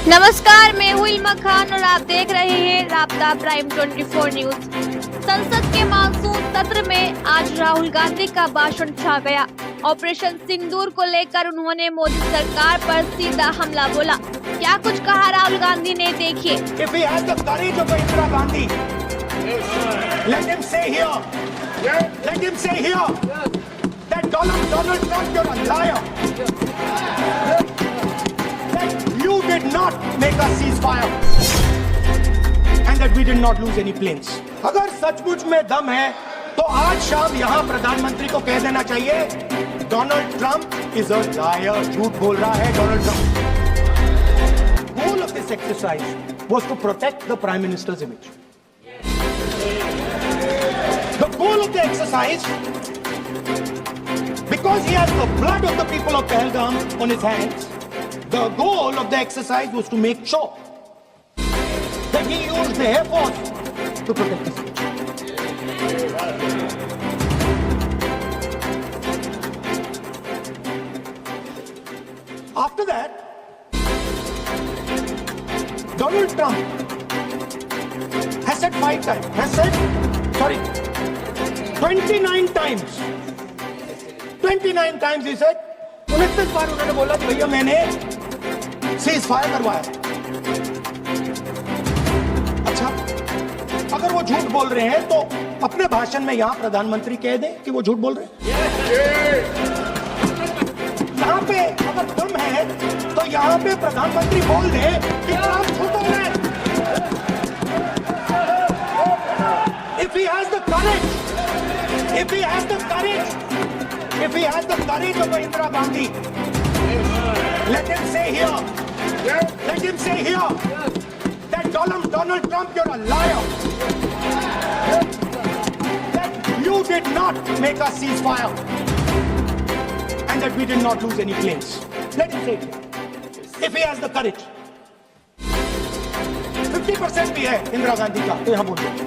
नमस्कार, मैं हूँ इल्मा खान और आप देख रहे हैं राब्ता प्राइम 24 न्यूज। संसद के मानसून सत्र में आज राहुल गांधी का भाषण छा गया। ऑपरेशन सिंदूर को लेकर उन्होंने मोदी सरकार पर सीधा हमला बोला। क्या कुछ कहा राहुल गांधी ने, देखिए। If he has the courage of Indira Gandhi, let him say here, that Donald Trump, you're a liar. That you did not make a ceasefire and that we did not lose any planes. अगर सचमुच में दम है तो आज शाम यहाँ प्रधानमंत्री को कह देना चाहिए, Donald Trump is a liar, झूठ बोल रहा है Donald Trump. Goal of this exercise was to protect the Prime Minister's image. The goal of the exercise, because he has the blood of the people of Pahalgam on his hands, the goal of the exercise was to make sure that he used the Air Force to protect his image. After that, Donald Trump has said 29 times. 29 times he said, 29 बार उन्होंने बोला कि भैया मैंने cease fire करवाया। अच्छा, अगर वो झूठ बोल रहे हैं तो अपने भाषण में यहां प्रधानमंत्री कह दें कि वो झूठ बोल रहे हैं। यहां पे अगर दम है तो यहां पे प्रधानमंत्री बोल दे कि आप झूठ बोल रहे हैं। If he has the courage of Indira Gandhi, let him say here that Donald Trump, you're a liar. That you did not make a ceasefire and that we did not lose any planes. Let him say it. If he has the courage. 50% भी है इंदिरा गांधी का तो यहां बोल देंगे।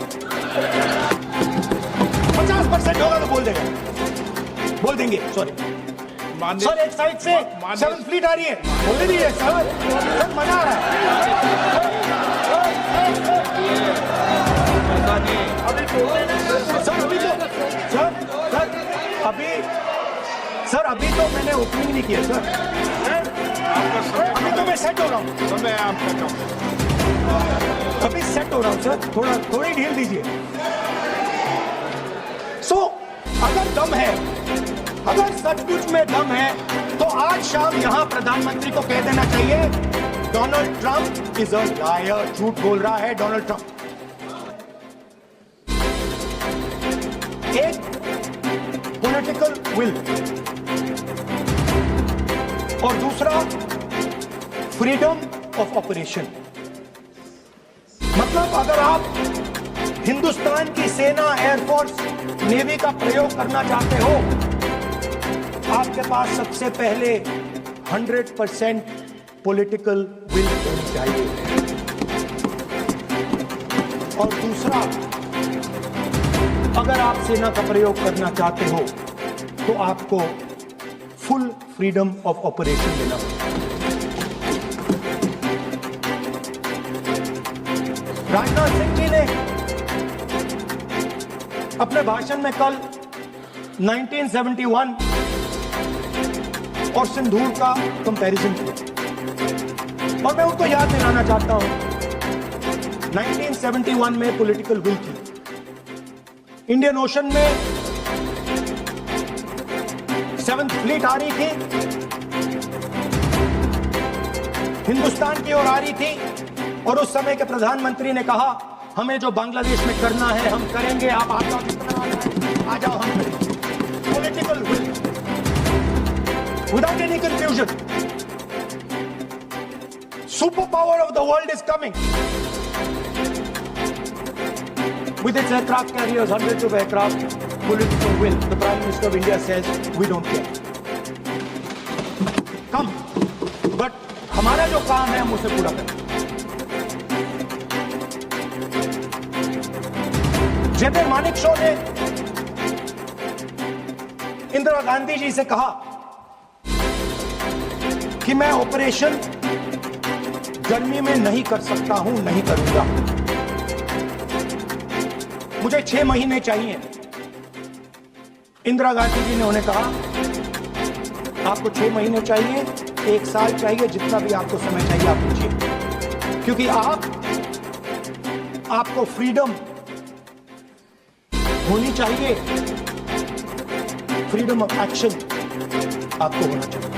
50% होगा तो बोल देंगे। सॉरी सर, एक साइड से 7 फ्लीट आ रही है, बोल दीजिए सर, मजा आ रहा है। सर अभी तो मैंने ओपनिंग नहीं किया सर, अभी तो मैं सेट हो रहा हूँ। अभी सेट हो रहा हूँ सर, थोड़ी ढील दीजिए। अगर सचमुच में दम है तो आज शाम यहाँ प्रधानमंत्री को कह देना चाहिए, Donald Trump is a liar, झूठ बोल रहा है डोनाल्ड ट्रंप। एक पॉलिटिकल विल और दूसरा फ्रीडम ऑफ ऑपरेशन। मतलब अगर आप हिंदुस्तान की सेना, एयरफोर्स, नेवी का प्रयोग करना चाहते हो, आपके पास सबसे पहले 100% पॉलिटिकल विल होनी चाहिए। और दूसरा, अगर आप सेना का प्रयोग करना चाहते हो तो आपको फुल फ्रीडम ऑफ ऑपरेशन देना होगा। राजनाथ सिंह जी ने अपने भाषण में कल 1971 और सिंदूर का कंपैरिजन किया और मैं उनको याद दिलाना चाहता हूं, 1971 में पॉलिटिकल विल थी। इंडियन ओशन में 7th फ्लीट आ रही थी, हिंदुस्तान की ओर आ रही थी और उस समय के प्रधानमंत्री ने कहा, हमें जो बांग्लादेश में करना है हम करेंगे, आप आ जाओ हम करेंगे। Political will without any confusion. Superpower of the world is coming with its aircraft carriers, hundreds of aircraft. Political will. The Prime Minister of India says we don't care. Come, but हमारा जो काम है हम उसे पूरा करें। जयदेव मानेकशॉ ने इंदिरा गांधी जी से कहा कि मैं ऑपरेशन गर्मी में नहीं कर सकता हूं, नहीं करूंगा। मुझे 6 महीने चाहिए। इंदिरा गांधी जी ने उन्हें कहा आपको 6 महीने चाहिए, 1 साल चाहिए, जितना भी आपको समय चाहिए आप लीजिए, क्योंकि आपको फ्रीडम होनी चाहिए, फ्रीडम ऑफ एक्शन आपको होना चाहिए,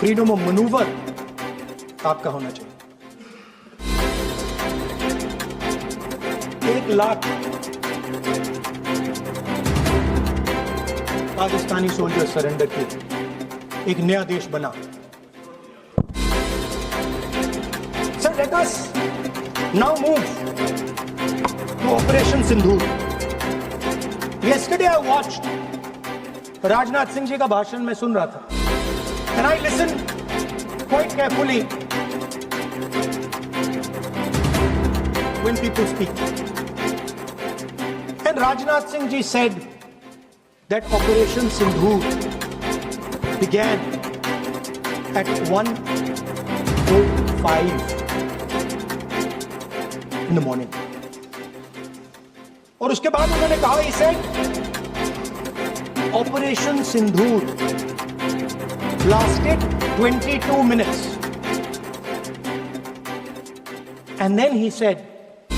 फ्रीडम ऑफ मैनूवर आपका होना चाहिए। 1 लाख पाकिस्तानी सोल्जर सरेंडर किए, एक नया देश बना। Sir, let us now move to operation Sindoor. Yesterday I watched Rajnath Singh ji का भाषण मैं सुन रहा था, and I listened quite carefully when people speak. And Rajnath Singh ji said that Operation Sindoor began at 1:05 in the morning. और उसके बाद उन्होंने कहा, he said Operation Sindoor lasted 22 minutes. And then he said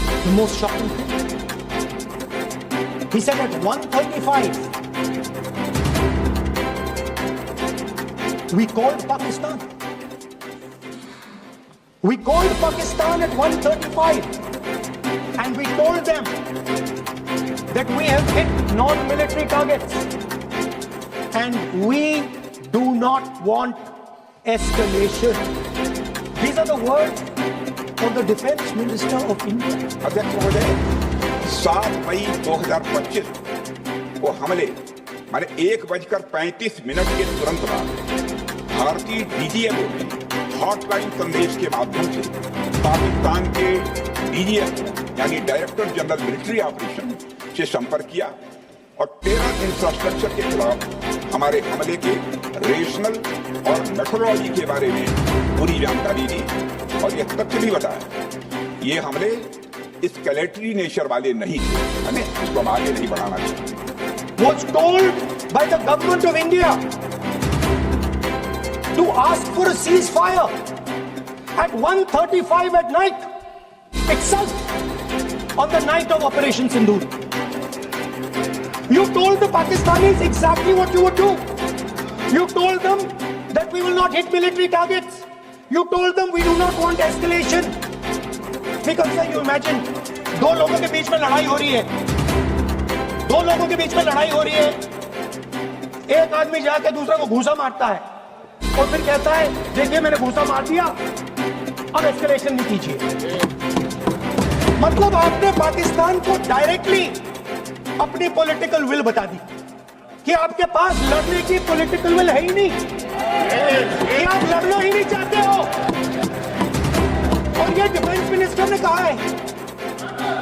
the most shocking thing. He said at 1:35 we called Pakistan. We called Pakistan at 1:35 and we told them that we have hit non-military targets and we do not want escalation. These are the words of the Defense Minister of India. अध्यक्ष महोदय, 7 मई 2025 को हमले माने 1:35 के तुरंत बाद भारतीय DGMO ने हॉटलाइन संदेश के माध्यम से पाकिस्तान के डीजीएमओ यानी डायरेक्टर जनरल मिलिट्री ऑपरेशन से संपर्क किया और टेरर इंफ्रास्ट्रक्चर के खिलाफ हमारे हमले के रेशनल और मेथोडोलॉजी के बारे में पूरी जानकारी दी और यह तथ्य भी बताया ये हमले एस्केलेटरी नेचर वाले नहीं थे, हमें इसको हम आगे नहीं बढ़ाना चाहिए। Was told by the government of India to ask for a ceasefire at 1:35 at night itself on the night of Operation Sindoor. You told the Pakistanis exactly what you would do. You told them that we will not hit military targets. You told them we do not want escalation. Because sir, you imagine, 2 लोगों के बीच में लड़ाई हो रही है, 2 लोगों के बीच में लड़ाई हो रही है, एक आदमी जाके दूसरे को घूसा मारता है और फिर कहता है देखिए मैंने घूसा मार दिया, अब एस्केलेशन नहीं कीजिए। मतलब आपने पाकिस्तान को डायरेक्टली अपनी पॉलिटिकल विल बता दी कि आपके पास लड़ने की पॉलिटिकल विल है ही नहीं, कि आप लड़ना ही नहीं चाहते हो। और ये डिफेंस मिनिस्टर ने कहा है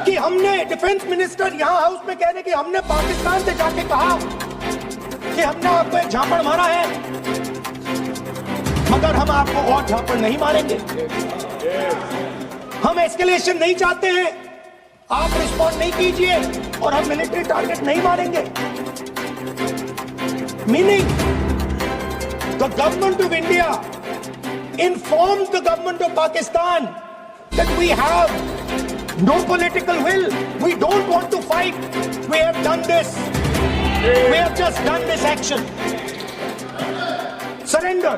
कि हमने, डिफेंस मिनिस्टर यहां हाउस में कह रहे कि हमने पाकिस्तान से जाके कहा कि हमने आपको एक झापड़ मारा है, मगर हम आपको और झापड़ नहीं मारेंगे। हम एस्केलेशन नहीं चाहते हैं, आप रिस्पॉन्ड नहीं कीजिए और हम मिलिट्री टारगेट नहीं मारेंगे। Meaning the government of India informed the government of Pakistan that we have no political will, we don't want to fight, we have done this, we have just done this action. Surrender,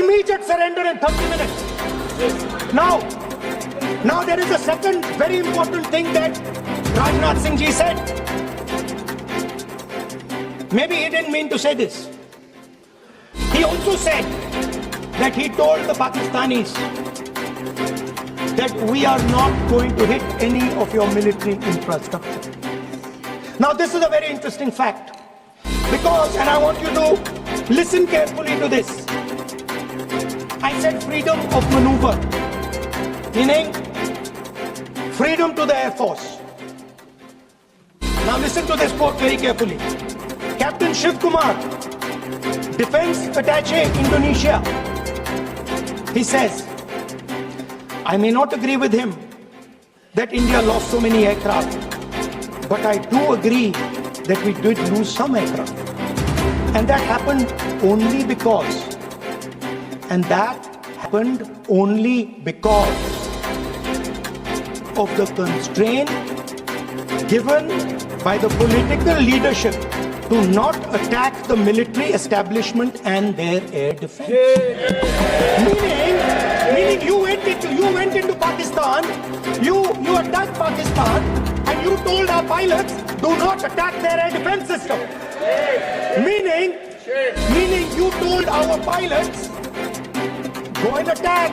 immediate surrender in 30 minutes. Now there is a second very important thing that Rajnath Singh ji said. Maybe he didn't mean to say this. He also said that he told the Pakistanis that we are not going to hit any of your military infrastructure. Now this is a very interesting fact because, and I want you to listen carefully to this, I said freedom of maneuver, meaning freedom to the Air Force. Now listen to this quote very carefully. Captain Shiv Kumar, Defense Attaché Indonesia, He says, I may not agree with him that India lost so many aircraft, but I do agree that we did lose some aircraft. And that happened only because of the constraint given by the political leadership to not attack the military establishment and their air defense. Meaning you went into Pakistan, you attacked Pakistan, and you told our pilots, do not attack their air defense system. Meaning you told our pilots, go and attack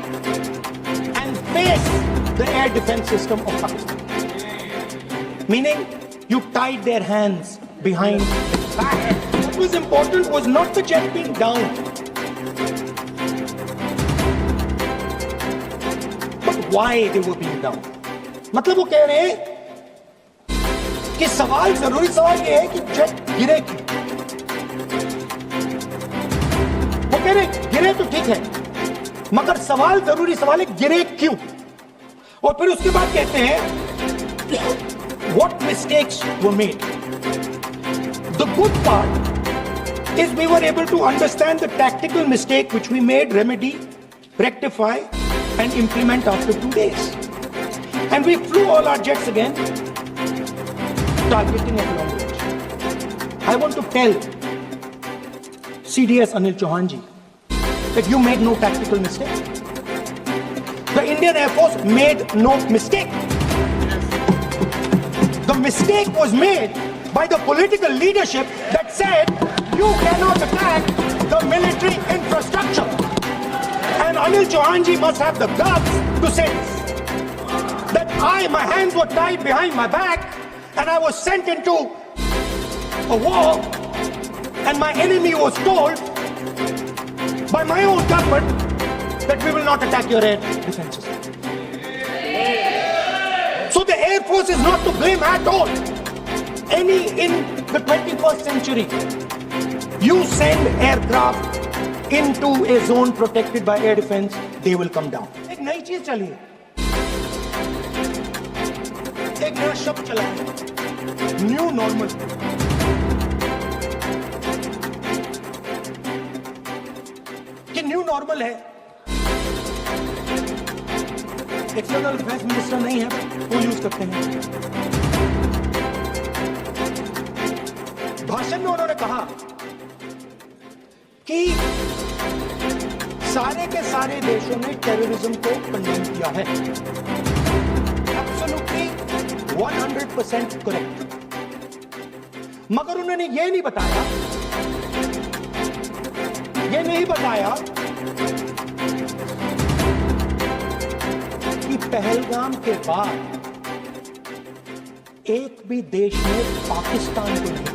and face the air defense system of Pakistan. Meaning you tied their hands behind their back. What was important was not the jet being down, but why they were being down. मतलब वो कह रहे हैं कि जरूरी सवाल ये है कि जेट गिरे क्यों. वो कह रहे गिरे तो ठीक है, मगर जरूरी सवाल है गिरे क्यों. और फिर उसके बाद कहते हैं what mistakes were made. The good part is we were able to understand the tactical mistake which we made, remedy, rectify and implement after 2 days. And we flew all our jets again, targeting at long range. I want to tell CDS Anil Chauhan ji that you made no tactical mistake. The Indian Air Force made no mistake. The mistake was made by the political leadership that said you cannot attack the military infrastructure. And Anil Chauhan ji must have the guts to say this. That my hands were tied behind my back and I was sent into a war and my enemy was told by my own government that we will not attack your air defense system. So the Air Force is not to blame at all. In the 21st century, you send aircraft into a zone protected by air defense, they will come down. एक नई चीज चली है, एक नया शब्द चला है, न्यू नॉर्मल. कि न्यू नॉर्मल है, एक्सटर्नल अफेयर्स मिनिस्टर नहीं है वो यूज करते हैं. भाषण में उन्होंने कहा कि सारे के सारे देशों ने टेररिज्म को कंडेम किया है. Absolutely 100% correct. मगर उन्होंने ये नहीं बताया कि पहलगाम के बाद एक भी देश ने पाकिस्तान को नहीं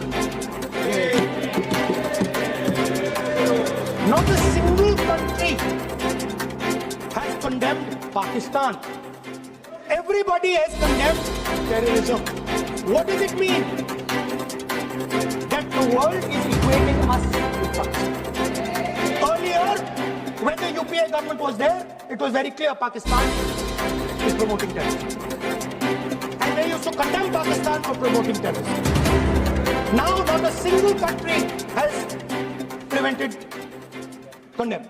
condemn. Not a single country has condemned Pakistan. Everybody has condemned terrorism. What does it mean? That the world is equating us with Pakistan. Earlier, when the UPA government was there, it was very clear Pakistan is promoting terrorism. And they used to condemn Pakistan for promoting terrorism. Now, not a single country has condemned.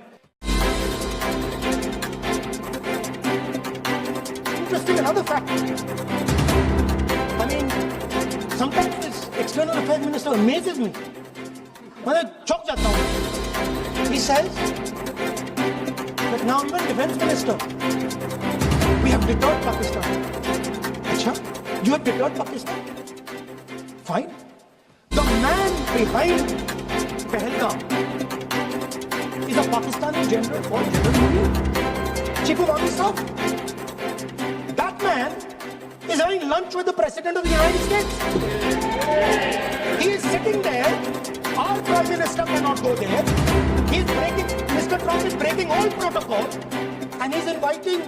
Interesting, another fact. I mean, sometimes this external affairs minister amazes me. मैं चौंक जाता हूँ. He says that now even defense minister, we have deterred Pakistan. अच्छा, you have deterred Pakistan? Fine. The man behind Pahalgam is a Pakistani general called General Munir, Chief of Army Staff. That man is having lunch with the President of the United States. He is sitting there. Our Prime Minister cannot go there. Mr. Trump is breaking all protocol, and he's inviting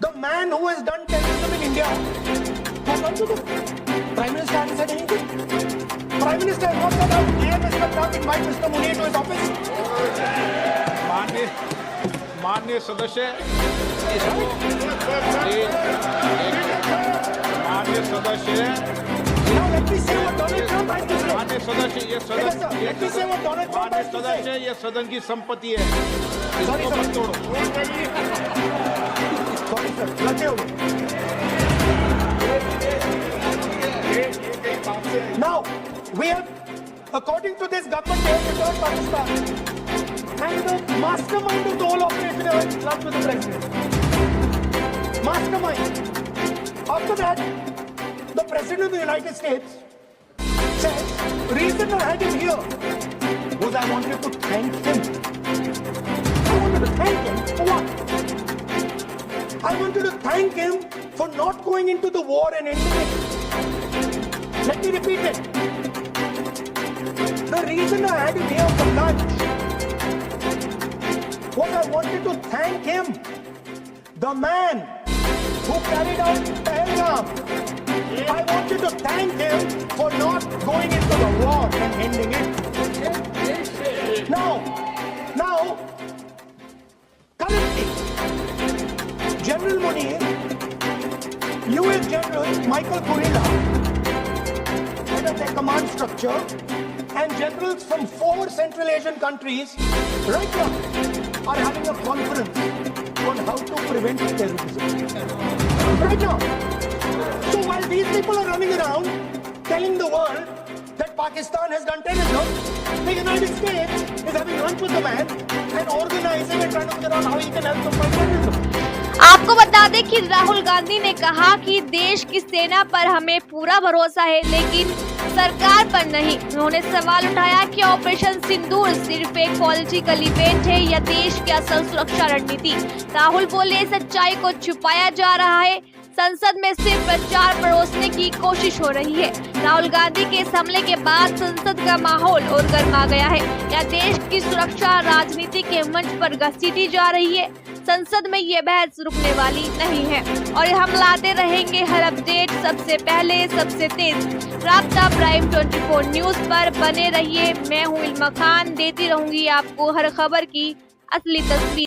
the man who has done terrorism in India. What to do? Prime Minister hasn't said anything. Prime Minister has not said how dare Mr. Trump invite Mr. Munir to his office. माननीय सदस्य माननीय सदस्य Now let me say what Donald Trump has to say. माननीय सदस्य ये Let me say what Donald Trump माननीय has to say. सदस्य ये सदन की संपत्ति है, Sorry, इसको sir. मत तोड़ो। Sorry, sir. लगे हुए. Now, we have, according to this government, they have returned Pakistan. And the mastermind of the whole operation is left with the president. Mastermind. After that, the President of the United States says, reason I had him here was I wanted to thank him. I wanted to thank him for what? I wanted to thank him for not going into the war and ending it. Let me repeat it. The reason I had him here for lunch was I wanted to thank him, the man who carried out Pahalgam. I wanted to thank him for not going into the war and ending it. Now, currently, General Munir, US General Michael Kurila, head of their command structure, and generals from 4 Central Asian countries right now are having a conference on how to prevent terrorism. Right now. So while these people are running around telling the world that Pakistan has done terrorism, the United States is having lunch with the man and organizing and trying to figure out how he can help them fight terrorism. आपको बता दें कि राहुल गांधी ने कहा कि देश की सेना पर हमें पूरा भरोसा है, लेकिन सरकार पर नहीं। उन्होंने सवाल उठाया कि ऑपरेशन सिंदूर सिर्फ एक पॉलिटिकल इवेंट है या देश की असल सुरक्षा रणनीति। राहुल बोले, सच्चाई को छुपाया जा रहा है, संसद में सिर्फ प्रचार परोसने की कोशिश हो रही है। राहुल गांधी के इस हमले के बाद संसद का माहौल और गर्मा गया है। या देश की सुरक्षा राजनीति के मंच पर घसीटी जा रही है। संसद में ये बहस रुकने वाली नहीं है और हम लाते रहेंगे हर अपडेट सबसे पहले, सबसे तेज। राब्ता प्राइम 24 न्यूज पर बने रहिए। मैं हूँ इल्मा खान, देती रहूंगी आपको हर खबर की असली तस्वीर।